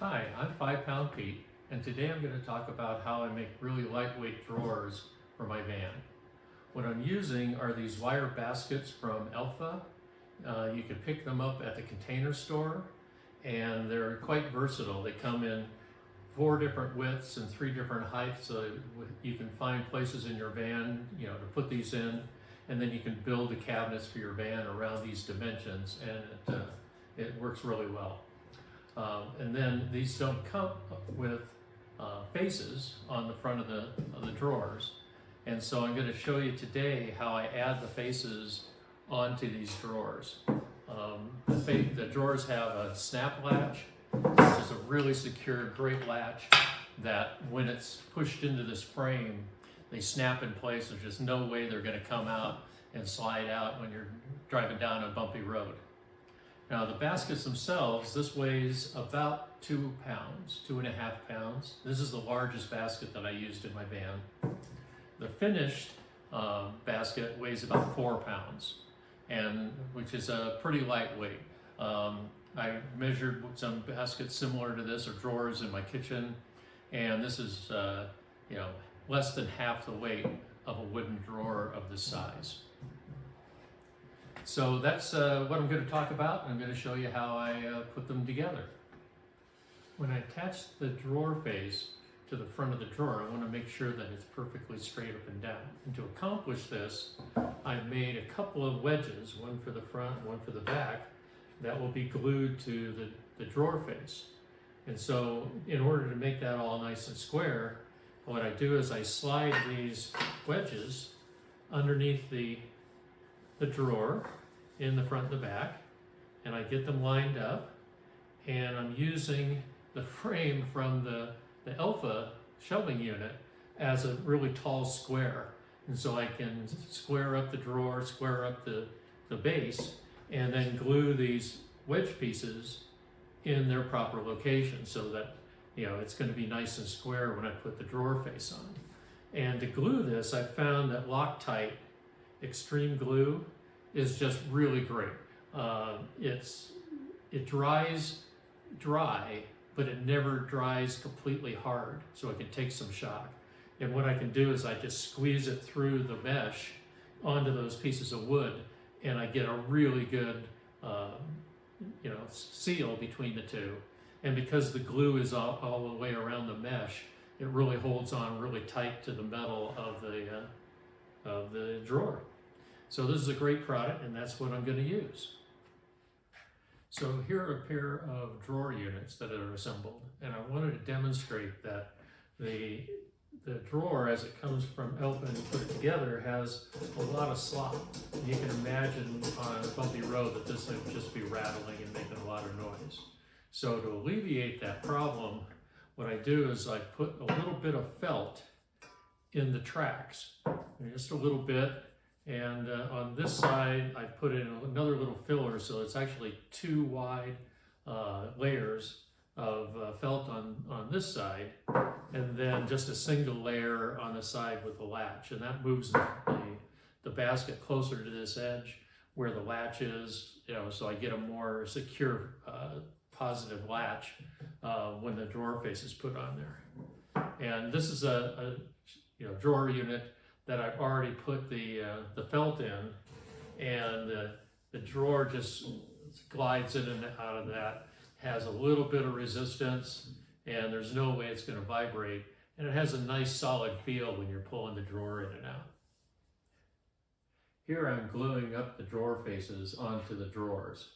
Hi, I'm 5 Pound Pete, and today I'm going to talk about how I make really lightweight drawers for my van. What I'm using are these wire baskets from Elfa. You can pick them up at the Container Store, and they're quite versatile. They come in 4 different widths and 3 different heights, so you can find places in your van, to put these in, and then you can build the cabinets for your van around these dimensions, and it works really well. And then these don't come with faces on the front of the drawers. And so I'm going to show you today how I add the faces onto these drawers. The drawers have a snap latch, which is a really secure, great latch that when it's pushed into this frame, they snap in place. There's just no way they're going to come out and slide out when you're driving down a bumpy road. Now the baskets themselves, this weighs about 2 pounds, 2.5 pounds. This is the largest basket that I used in my van. The finished basket weighs about 4 pounds, which is a pretty lightweight. I measured some baskets similar to this, or drawers in my kitchen, and this is less than half the weight of a wooden drawer of this size. So that's what I'm going to talk about. I'm going to show you how I put them together. When I attach the drawer face to the front of the drawer, I want to make sure that it's perfectly straight up and down. And to accomplish this, I've made a couple of wedges, one for the front, one for the back, that will be glued to the drawer face. And so in order to make that all nice and square, what I do is I slide these wedges underneath the drawer in the front and the back, and I get them lined up, and I'm using the frame from the Elfa shelving unit as a really tall square. And so I can square up the drawer, square up the base, and then glue these wedge pieces in their proper location so that it's going to be nice and square when I put the drawer face on. And to glue this, I found that Loctite Extreme Glue is just really great. It dries dry, but it never dries completely hard, so it can take some shock. And what I can do is I just squeeze it through the mesh onto those pieces of wood, and I get a really good seal between the two. And because the glue is all the way around the mesh, it really holds on really tight to the metal of the drawer. So this is a great product, and that's what I'm going to use. So here are a pair of drawer units that are assembled, and I wanted to demonstrate that the drawer, as it comes from Elfa and put it together, has a lot of slop. You can imagine on a bumpy road that this would just be rattling and making a lot of noise. So to alleviate that problem, what I do is I put a little bit of felt in the tracks, just a little bit. And on this side, I put in another little filler, so it's actually 2 wide layers of felt on this side, and then just a single layer on the side with the latch. And that moves the basket closer to this edge where the latch is, so I get a more secure, positive latch when the drawer face is put on there. And this is a drawer unit that I've already put the felt in, and the drawer just glides in and out of that, has a little bit of resistance, and there's no way it's going to vibrate, and it has a nice solid feel when you're pulling the drawer in and out. Here I'm gluing up the drawer faces onto the drawers.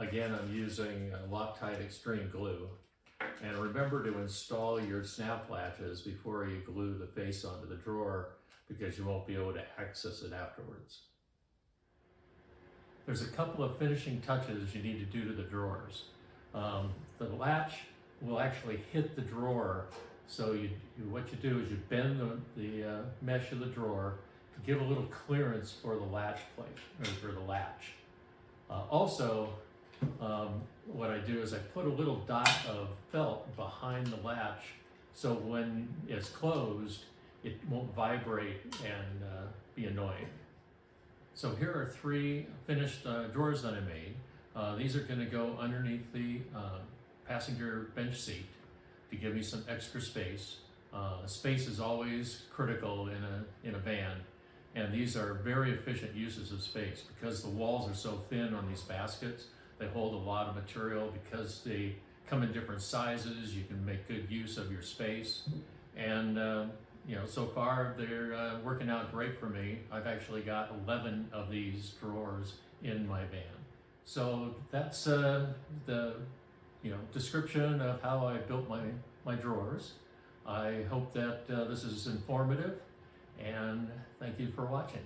Again, I'm using Loctite Extreme Glue. And remember to install your snap latches before you glue the face onto the drawer, because you won't be able to access it afterwards. There's a couple of finishing touches you need to do to the drawers. The latch will actually hit the drawer, so what you do is you bend the mesh of the drawer to give a little clearance for the latch plate, or for the latch. Also, what I do is I put a little dot of felt behind the latch, so when it's closed, it won't vibrate and be annoying. So here are 3 finished drawers that I made. These are going to go underneath the passenger bench seat to give me some extra space. Space is always critical in a van, and these are very efficient uses of space because the walls are so thin on these baskets. They hold a lot of material. Because they come in different sizes, you can make good use of your space. And you know, so far they're working out great for me. I've actually got 11 of these drawers in my van. So that's the description of how I built my drawers. I hope that this is informative, and thank you for watching.